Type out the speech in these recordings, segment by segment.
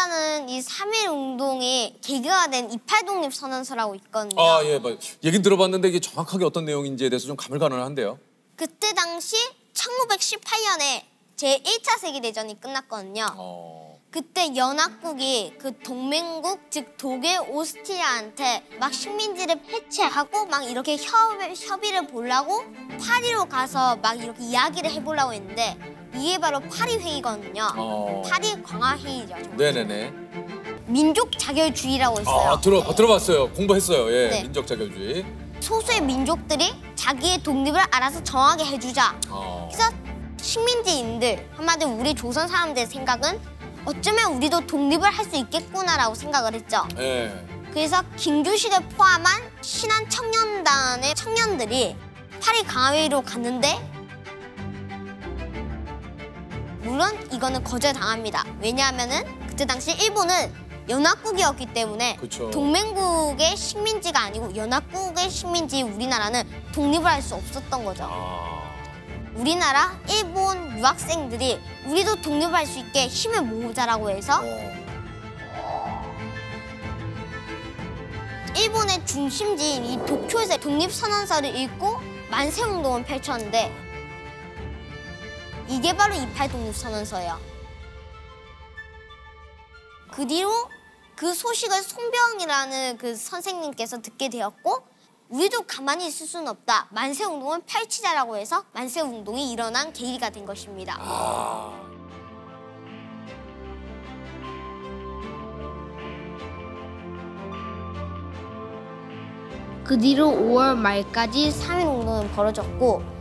일단은 이 3.1 운동이 계기가 된 28 독립선언서라고 있거든요. 아, 예, 얘긴 들어봤는데 이게 정확하게 어떤 내용인지에 대해서 좀 가물가물한데요. 그때 당시 1918년에 제1차 세계대전이 끝났거든요. 그때 연합국이 그 동맹국, 즉 독일, 오스트리아한테 막 식민지를 해체하고 막 이렇게 협의를 보려고 파리로 가서 막 이렇게 이야기를 해보려고 했는데 이게 바로 파리 회의거든요. 파리 광화 회의죠. 네네네. 민족 자결주의라고 있어요. 아, 들어봤어요. 공부했어요. 예, 네. 민족 자결주의. 소수의 민족들이 자기의 독립을 알아서 정하게 해주자. 그래서 식민지인들, 한마디로 우리 조선 사람들의 생각은 어쩌면 우리도 독립을 할 수 있겠구나라고 생각을 했죠. 예. 그래서 김규식을 포함한 신한 청년단의 청년들이 파리 강화회의로 갔는데 물론 이거는 거절당합니다. 왜냐하면은 그때 당시 일본은 연합국이었기 때문에 그쵸. 동맹국의 식민지가 아니고 연합국의 식민지 우리나라는 독립을 할 수 없었던 거죠. 우리나라 일본 유학생들이 우리도 독립을 할 수 있게 힘을 모으자라고 해서 일본의 중심지인 이 도쿄에서 독립선언서를 읽고 만세운동을 펼쳤는데 이게 바로 28 독립선언서예요. 그 뒤로 그 소식을 손병이라는 그 선생님께서 듣게 되었고 우리도 가만히 있을 수는 없다. 만세운동을 펼치자라고 해서 만세운동이 일어난 계기가 된 것입니다. 그 뒤로 5월 말까지 3.1 운동은 벌어졌고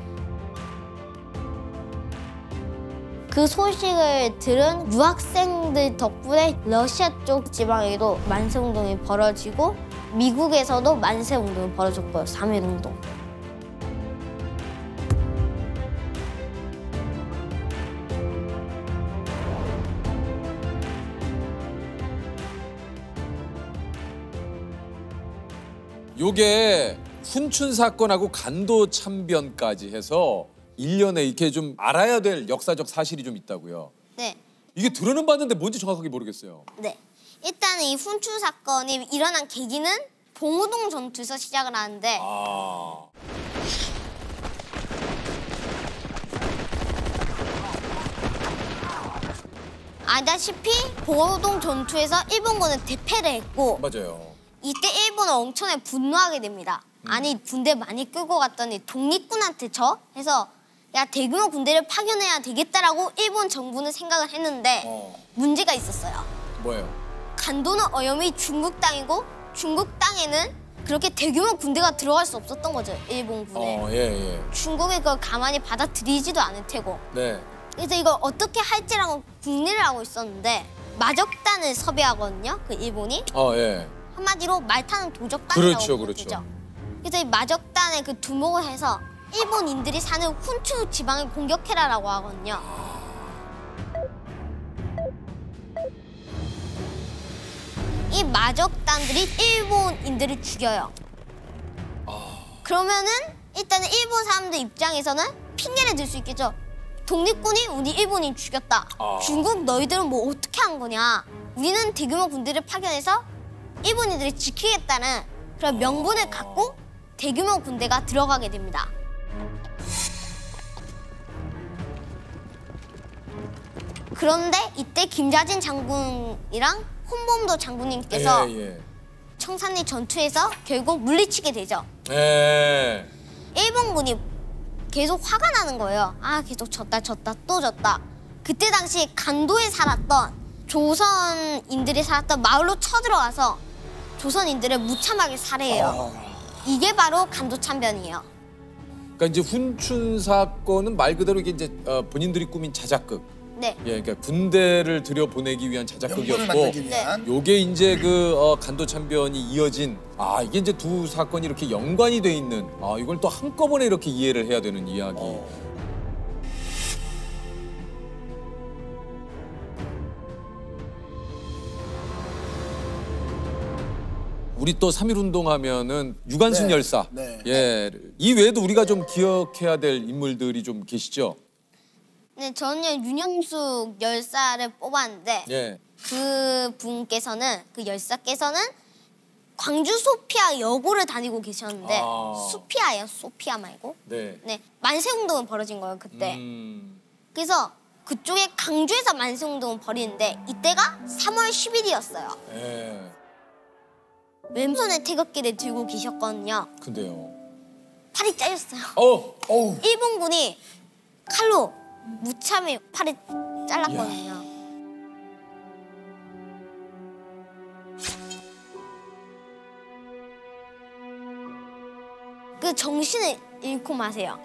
그 소식을 들은 유학생들 덕분에 러시아 쪽 지방에도 만세운동이 벌어지고 미국에서도 만세운동이 벌어졌고요. 3.1 운동. 요게 훈춘 사건하고 간도 참변까지 해서 1년에 이렇게 좀 알아야 될 역사적 사실이 좀 있다고요. 네. 이게 들어는 봤는데 뭔지 정확하게 모르겠어요. 네. 일단 이 훈춘 사건이 일어난 계기는 봉오동 전투에서 시작을 하는데 아다시피 봉오동 전투에서 일본군은 대패를 했고 맞아요. 이때 일본은 엄청나게 분노하게 됩니다. 아니 군대 많이 끌고 갔더니 독립군한테 져? 해서 야 대규모 군대를 파견해야 되겠다라고 일본 정부는 생각을 했는데 문제가 있었어요. 뭐예요? 간도는 어염이 중국 땅이고 중국 땅에는 그렇게 대규모 군대가 들어갈 수 없었던 거죠. 일본군에. 예. 중국이 그걸 가만히 받아들이지도 않을 테고. 네. 그래서 이걸 어떻게 할지라고 궁리를 하고 있었는데 마적단을 섭외하거든요. 그 일본이. 예. 한마디로 말 타는 도적단이라고 그렇죠. 되죠. 그래서 이 마적단에 그 두목을 해서 일본인들이 사는 훈추 지방을 공격해라라고 하거든요. 이 마적단들이 일본인들을 죽여요. 그러면은 일단은 일본 사람들 입장에서는 핑계를 들 수 있겠죠. 독립군이 우리 일본인 죽였다. 중국 너희들은 뭐 어떻게 한 거냐. 우리는 대규모 군대를 파견해서 일본인들을 지키겠다는 그런 명분을 갖고 대규모 군대가 들어가게 됩니다. 그런데 이때 김자진 장군이랑 홍범도 장군님께서 청산리 전투에서 결국 물리치게 되죠. 일본군이 계속 화가 나는 거예요. 아 계속 졌다 또 졌다. 그때 당시 간도에 살았던 조선인들이 살았던 마을로 쳐들어가서 조선인들을 무참하게 살해해요. 이게 바로 간도 참변이에요. 그러니까 이제 훈춘 사건은 말 그대로 이게 이제 본인들이 꾸민 자작극. 네. 예, 그러니까 군대를 들여보내기 위한 자작극이었고, 네. 요게 이제 그 간도 참변이 이어진 이게 이제 두 사건이 이렇게 연관이 돼 있는 이걸 또 한꺼번에 이렇게 이해를 해야 되는 이야기. 우리 또 3.1 운동하면은 유관순 열사. 예, 이 외에도 우리가 좀 기억해야 될 인물들이 좀 계시죠? 네, 저는 윤영숙 열사를 뽑았는데 예. 그 분께서는 그 열사께서는 광주 소피아 여고를 다니고 계셨는데 소피아예요, 소피아 말고. 네. 네, 만세운동을 벌어진 거예요 그때. 그래서 그쪽에 강주에서 만세운동을 벌이는데 이때가 3월 10일이었어요. 예. 왼손에 태극기를 들고 계셨거든요. 근데요. 팔이 잘렸어요. 일본군이 칼로 무참히 팔을 잘랐거든요. 그 정신을 잃고 마세요.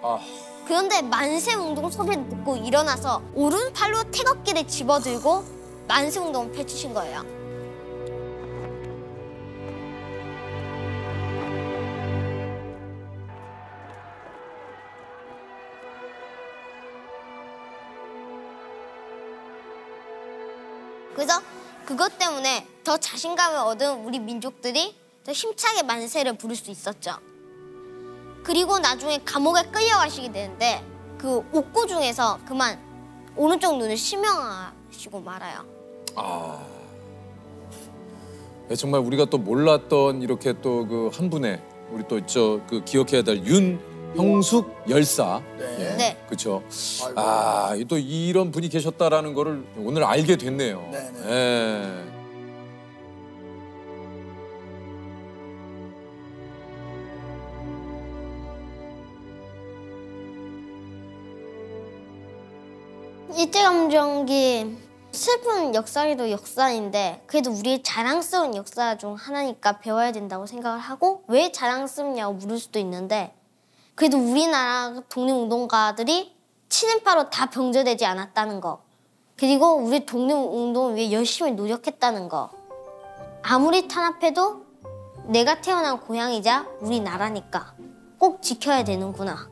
그런데 만세운동 소리를 듣고 일어나서 오른팔로 태극기를 집어들고 만세운동을 펼치신 거예요. 그래서 그것 때문에 더 자신감을 얻은 우리 민족들이 더 힘차게 만세를 부를 수 있었죠. 그리고 나중에 감옥에 끌려가시게 되는데 그 옥고 중에서 그만 오른쪽 눈을 실명하시고 말아요. 네, 정말 우리가 또 몰랐던 이렇게 또 그 한 분의 우리 또 그 기억해야 될 윤형숙 열사. 네. 네. 그렇죠. 또 이런 분이 계셨다라는 거를 오늘 알게 됐네요. 네네. 예. 일제감정기 슬픈 역사기도 역사인데 그래도 우리의 자랑스러운 역사 중 하나니까 배워야 된다고 생각을 하고 왜 자랑스럽냐고 물을 수도 있는데 그래도 우리나라 독립운동가들이 친일파로 다 병제되지 않았다는 거 그리고 우리 독립운동을 위해 열심히 노력했다는 거 아무리 탄압해도 내가 태어난 고향이자 우리나라니까 꼭 지켜야 되는구나.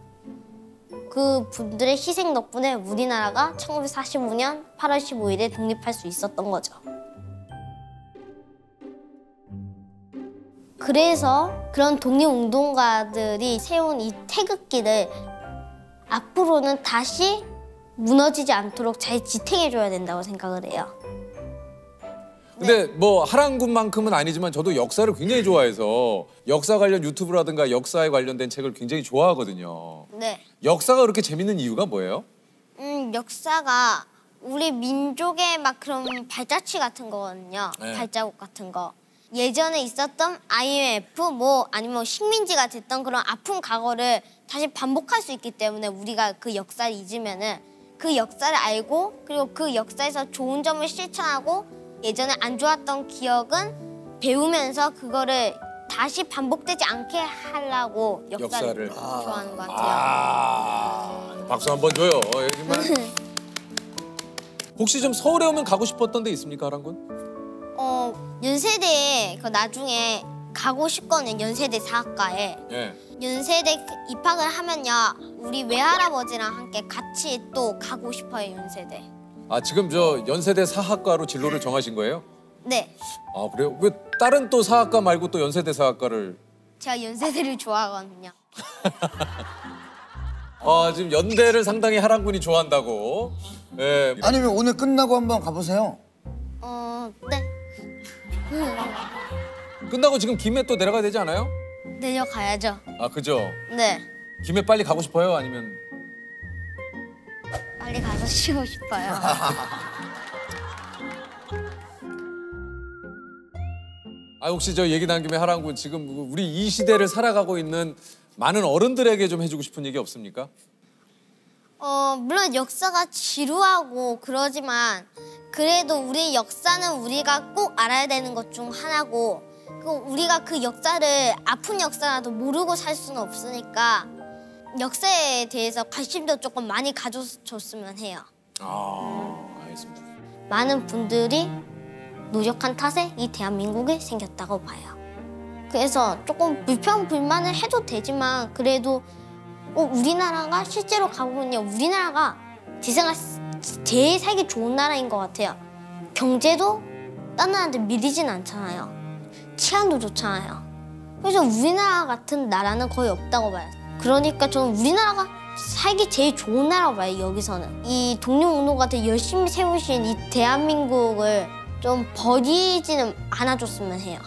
그 분들의 희생 덕분에 우리나라가 1945년 8월 15일에 독립할 수 있었던 거죠. 그래서 그런 독립운동가들이 세운 이 태극기를 앞으로는 다시 무너지지 않도록 잘 지탱해줘야 된다고 생각을 해요. 근데 뭐 하랑군만큼은 아니지만 저도 역사를 굉장히 좋아해서 역사 관련 유튜브라든가 역사에 관련된 책을 굉장히 좋아하거든요. 네. 역사가 그렇게 재밌는 이유가 뭐예요? 역사가 우리 민족의 막 그런 발자취 같은 거거든요. 네. 발자국 같은 거. 예전에 있었던 IMF 뭐 아니면 식민지가 됐던 그런 아픈 과거를 다시 반복할 수 있기 때문에 우리가 그 역사를 잊으면은 그 역사를 알고 그리고 그 역사에서 좋은 점을 실천하고 예전에 안 좋았던 기억은 배우면서 그거를 다시 반복되지 않게 하려고 역사를 좋아하는 것 같아요. 박수 한번 줘요. 정말. 혹시 좀 서울에 오면 가고 싶었던 데 있습니까, 하랑군? 연세대에 그 나중에 가고 싶거든요. 연세대 사학과에. 예. 연세대 입학을 하면요. 우리 외할아버지랑 함께 같이 또 가고 싶어요, 연세대. 지금 저 연세대 사학과로 진로를 정하신 거예요? 네. 그래요? 왜 다른 또 사학과 말고 또 연세대 사학과를? 제가 연세대를 좋아하거든요. 지금 연대를 상당히 하랑군이 좋아한다고. 예. 아니면 오늘 끝나고 한번 가보세요. 네. 끝나고 지금 김해 또 내려가야 되지 않아요? 내려가야죠. 그죠? 네. 김해 빨리 가고 싶어요? 아니면? 빨리 가서 쉬고 싶어요. 혹시 저 얘기 나온 김에 하랑군 지금 우리 이 시대를 살아가고 있는 많은 어른들에게 좀 해주고 싶은 얘기 없습니까? 물론 역사가 지루하고 그러지만 그래도 우리 역사는 우리가 꼭 알아야 되는 것 중 하나고 그리고 우리가 그 역사를 아픈 역사라도 모르고 살 수는 없으니까 역사에 대해서 관심도 조금 많이 가져줬으면 해요. 알겠습니다. 많은 분들이 노력한 탓에 이 대한민국이 생겼다고 봐요. 그래서 조금 불평불만을 해도 되지만 그래도 우리나라가 실제로 가보면요. 우리나라가 제일 살기 좋은 나라인 것 같아요. 경제도 다른 나라한테 밀리진 않잖아요. 치안도 좋잖아요. 그래서 우리나라 같은 나라는 거의 없다고 봐요. 그러니까 저는 우리나라가 살기 제일 좋은 나라고 봐요, 여기서는. 이 독립운동가들 열심히 세우신 이 대한민국을 좀 버리지는 않아줬으면 해요.